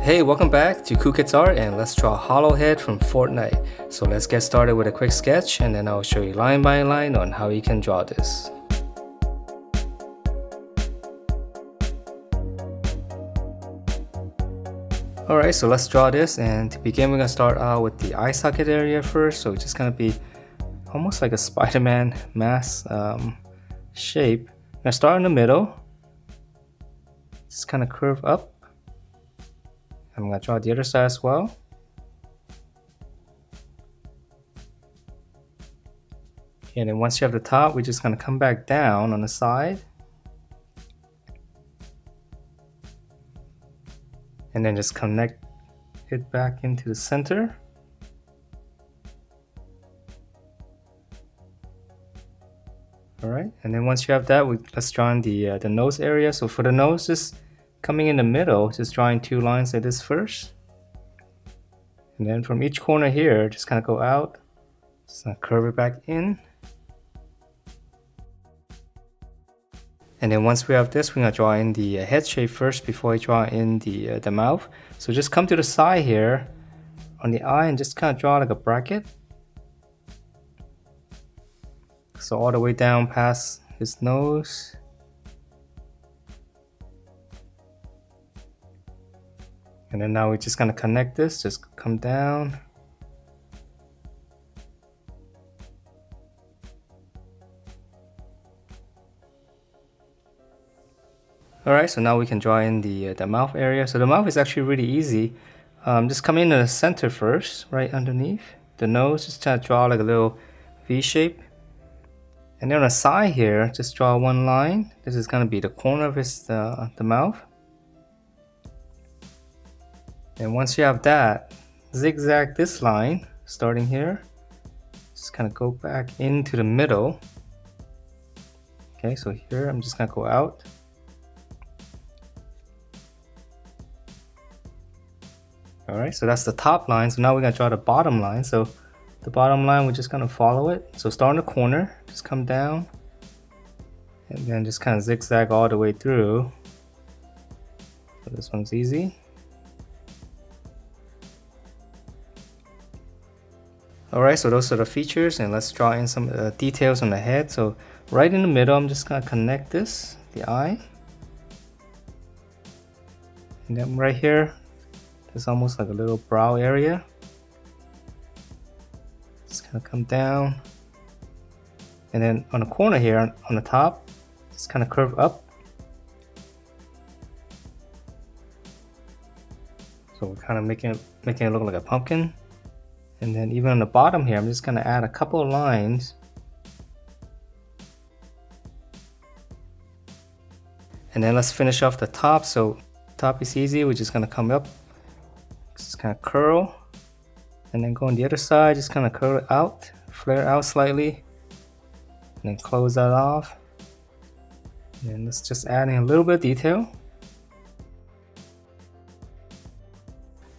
Hey, welcome back to Cool Kids Art, and let's draw Hollowhead from Fortnite. So let's get started with a quick sketch, and then I'll show you line by line on how you can draw this. Alright, so let's draw this, and to begin we're going to start out with the eye socket area first. So it's just going to be almost like a Spider-Man mask shape. I'm going to start in the middle, just kind of curve up. I'm going to draw the other side as well. And then once you have the top, we're just going to come back down on the side. And then just connect it back into the center. Alright, and then once you have that, let's draw in the nose area. So for the nose, just coming in the middle, just drawing two lines like this first. And then from each corner here, just kind of go out, just curve it back in. And then once we have this, we're going to draw in the head shape first before we draw in the mouth. So just come to the side here on the eye and just kind of draw like a bracket. So all the way down past his nose. And then now we're just going to connect this, just come down. Alright, so now we can draw in the mouth area. So the mouth is actually really easy. Just come into the center first, right underneath. The nose, just try to draw like a little V shape. And then on the side here, just draw one line. This is going to be the corner of the mouth. And once you have that, zigzag this line, starting here. Just kind of go back into the middle. Okay, so here I'm just going to go out. Alright, so that's the top line. So now we're going to draw the bottom line. So the bottom line, we're just going to follow it. So start in the corner, just come down. And then just kind of zigzag all the way through. So this one's easy. Alright, so those are the features, and let's draw in some details on the head. So right in the middle, I'm just going to connect this, the eye. And then right here, there's almost like a little brow area. Just kind of come down. And then on the corner here, on the top, just kind of curve up. So we're kind of making it look like a pumpkin. And then even on the bottom here, I'm just going to add a couple of lines. And then let's finish off the top. So top is easy. We're just going to come up, just kind of curl. And then go on the other side, just kind of curl it out, flare out slightly. And then close that off. And let's just add in a little bit of detail.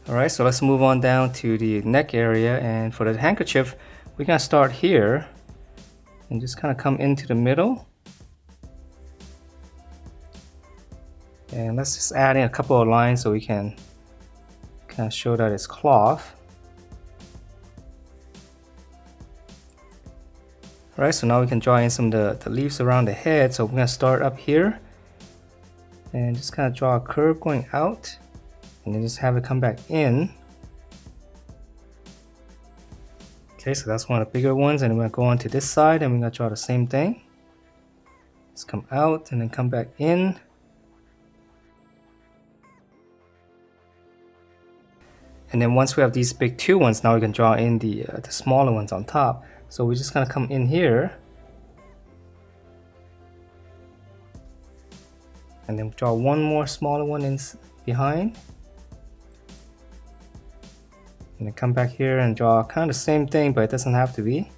Alright, so let's move on down to the neck area, and for the handkerchief, we're going to start here and just kind of come into the middle. And let's just add in a couple of lines so we can kind of show that it's cloth. Alright, so now we can draw in some of the leaves around the head. So we're going to start up here and just kind of draw a curve going out. And then just have it come back in. Okay, so that's one of the bigger ones, and we're going to go on to this side and we're going to draw the same thing. Just come out and then come back in. And then once we have these big two ones, now we can draw in the smaller ones on top. So we're just going to come in here. And then draw one more smaller one in behind. And then come back here and draw kind of the same thing, but it doesn't have to be.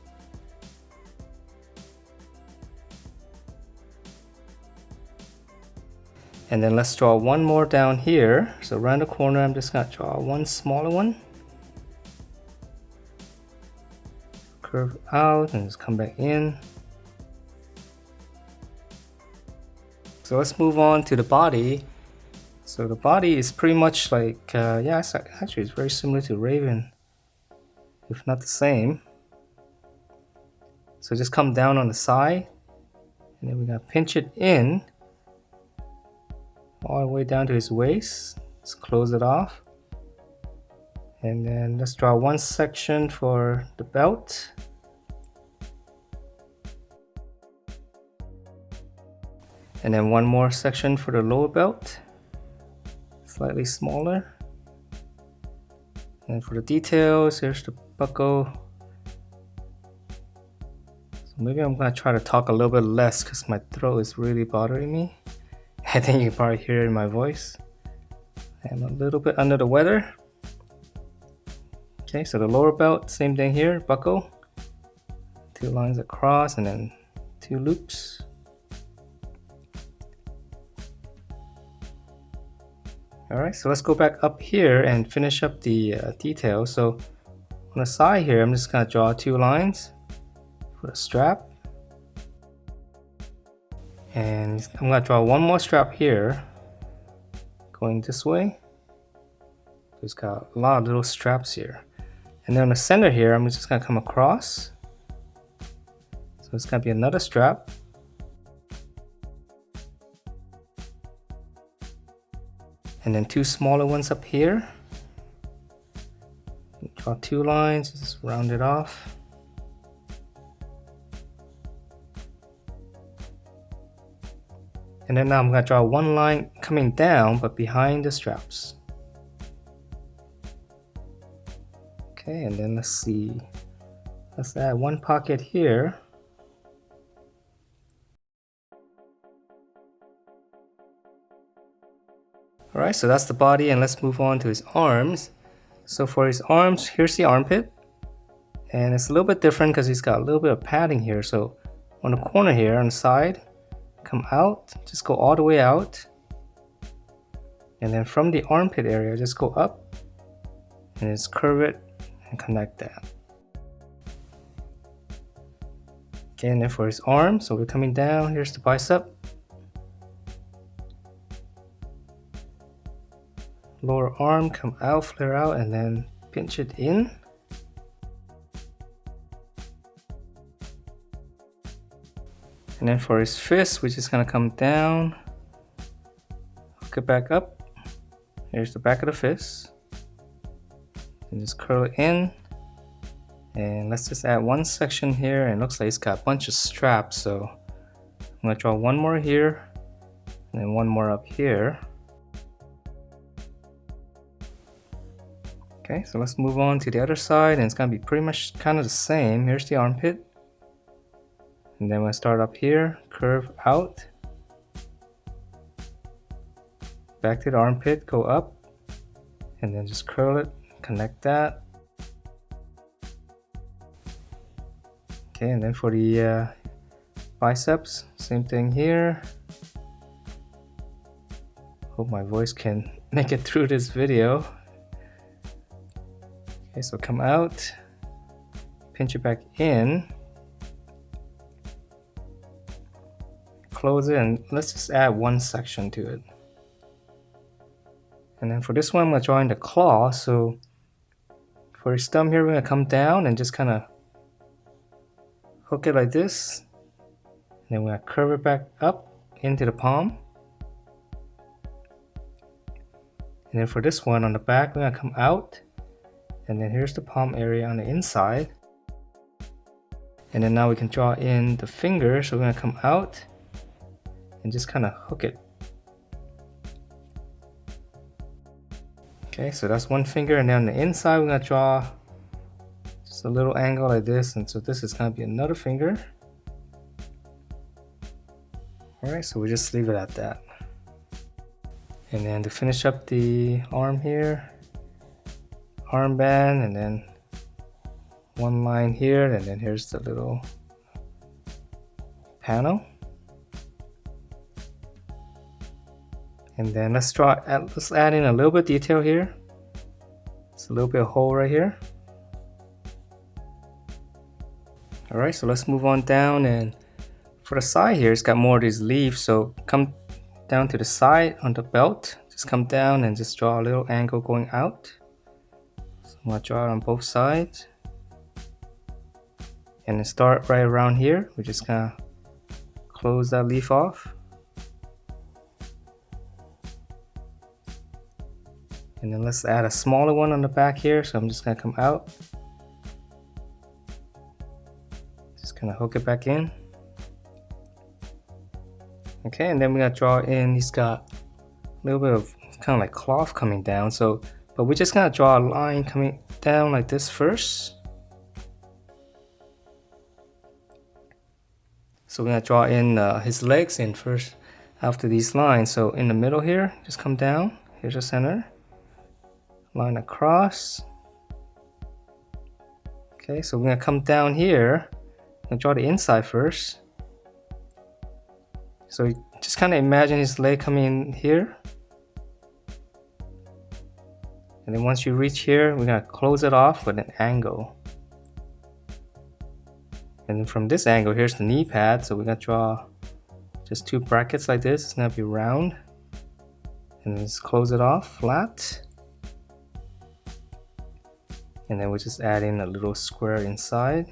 And then let's draw one more down here. So around the corner, I'm just going to draw one smaller one. Curve out and just come back in. So let's move on to the body. So the body is pretty much like, yeah, actually it's very similar to Raven, if not the same. So just come down on the side, and then we're gonna pinch it in all the way down to his waist. Let's close it off. And then let's draw one section for the belt. And then one more section for the lower belt, slightly smaller. And for the details, here's the buckle. So maybe I'm gonna try to talk a little bit less because my throat is really bothering me. I think you can probably hear it in my voice. I'm a little bit under the weather. Okay, so the lower belt, same thing here, buckle. 2 lines across and then 2 loops. Alright, so let's go back up here and finish up the detail. So on the side here, I'm just going to draw 2 lines for the strap. And I'm going to draw one more strap here, going this way. It's got a lot of little straps here. And then on the center here, I'm just going to come across. So it's going to be another strap. And then 2 smaller ones up here. Draw 2 lines, just round it off. And then now I'm going to draw one line coming down, but behind the straps. Okay, and then let's see. Let's add one pocket here. Alright, so that's the body, and let's move on to his arms. So for his arms, here's the armpit. And it's a little bit different because he's got a little bit of padding here. So on the corner here, on the side, come out, just go all the way out. And then from the armpit area, just go up and just curve it and connect that. Okay, and then for his arm, so we're coming down, here's the bicep. Lower arm, come out, flare out, and then pinch it in. And then for his fist, we're just gonna come down, hook it back up. Here's the back of the fist. And just curl it in. And let's just add one section here, and it looks like it's got a bunch of straps. So I'm gonna draw one more here, and then one more up here. Okay, so let's move on to the other side, and it's gonna be pretty much kind of the same. Here's the armpit. And then we'll start up here, curve out. Back to the armpit, go up. And then just curl it, connect that. Okay, and then for the biceps, same thing here. Hope my voice can make it through this video. Okay, so come out, pinch it back in, close it, and let's just add one section to it. And then for this one, I'm going to draw in the claw. So for his thumb here, we're going to come down and just kind of hook it like this. And then we're going to curve it back up into the palm. And then for this one on the back, we're going to come out. And then here's the palm area on the inside. And then now we can draw in the finger. So we're going to come out and just kind of hook it. Okay, so that's one finger, and then on the inside we're going to draw just a little angle like this, and so this is going to be another finger. Alright, so we just leave it at that. And then to finish up the arm here, armband, and then one line here, and then here's the little panel. And then let's add in a little bit of detail here. It's a little bit of hole right here. Alright, so let's move on down, and for the side here, it's got more of these leaves. So come down to the side on the belt, just come down and just draw a little angle going out. So I'm gonna draw it on both sides. And then start right around here. We're just gonna close that leaf off. And then let's add a smaller one on the back here. So I'm just gonna come out. Just gonna hook it back in. Okay, and then we're gonna draw in, he's got a little bit of kind of like cloth coming down. So, but we're just gonna draw a line coming down like this first. So we're gonna draw in his legs in first after these lines. So in the middle here, just come down. Here's the center. Line across. Okay, so we're gonna come down here and draw the inside first. So just kind of imagine his leg coming in here. And then once you reach here, we're gonna close it off with an angle. And then from this angle, here's the knee pad. So we're gonna draw just 2 brackets like this. It's gonna be round. And then just close it off flat. And then we'll just add in a little square inside.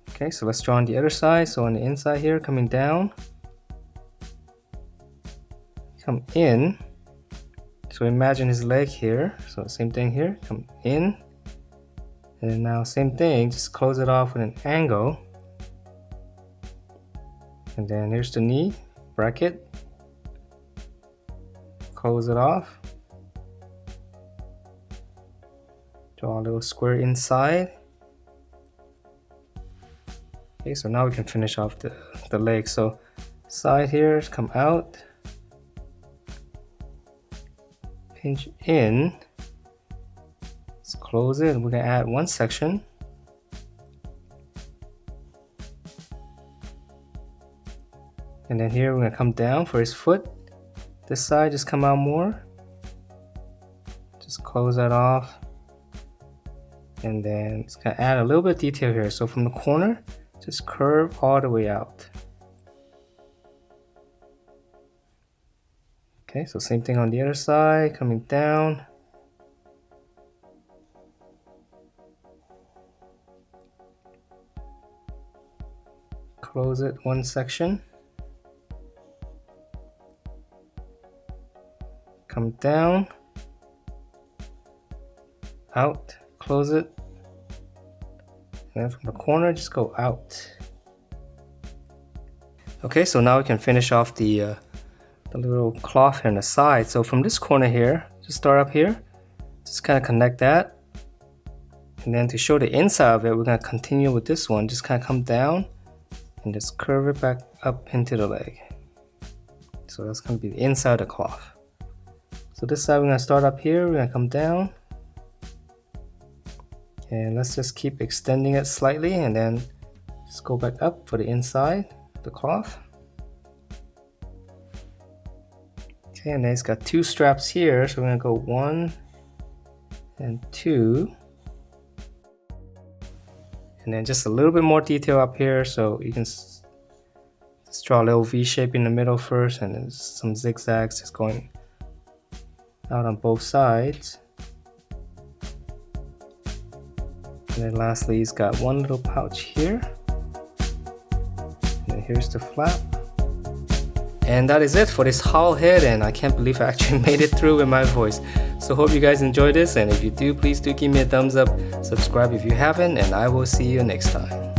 Okay, so let's draw on the other side. So on the inside here, coming down, come in. So imagine his leg here. So same thing here, come in. And then now same thing, just close it off with an angle. And then here's the knee, bracket. Close it off. Draw a little square inside. Okay, so now we can finish off the leg. So side here, come out. Pinch in. Let's close it. We're gonna add 1 section. And then here we're gonna come down for his foot. This side, just come out more. Just close that off. And then it's gonna add a little bit of detail here. So from the corner, just curve all the way out. Okay, so same thing on the other side, coming down. Close it 1 section. Come down. Out, close it. And then from the corner, just go out. Okay, so now we can finish off the little cloth here on the side. So from this corner here, just start up here, just kind of connect that. And then to show the inside of it, we're gonna continue with this one. Just kind of come down and just curve it back up into the leg. So that's gonna be the inside of the cloth. So this side, we're gonna start up here, we're gonna come down. And let's just keep extending it slightly and then just go back up for the inside of the cloth. Okay, and then it's got 2 straps here, so we're gonna go 1 and 2. And then just a little bit more detail up here, so you can just draw a little V shape in the middle first, and then some zigzags just going out on both sides. And then lastly, he's got 1 little pouch here. And then here's the flap. And that is it for this Hollowhead, and I can't believe I actually made it through with my voice. So hope you guys enjoyed this, and if you do, please do give me a thumbs up, subscribe if you haven't, and I will see you next time.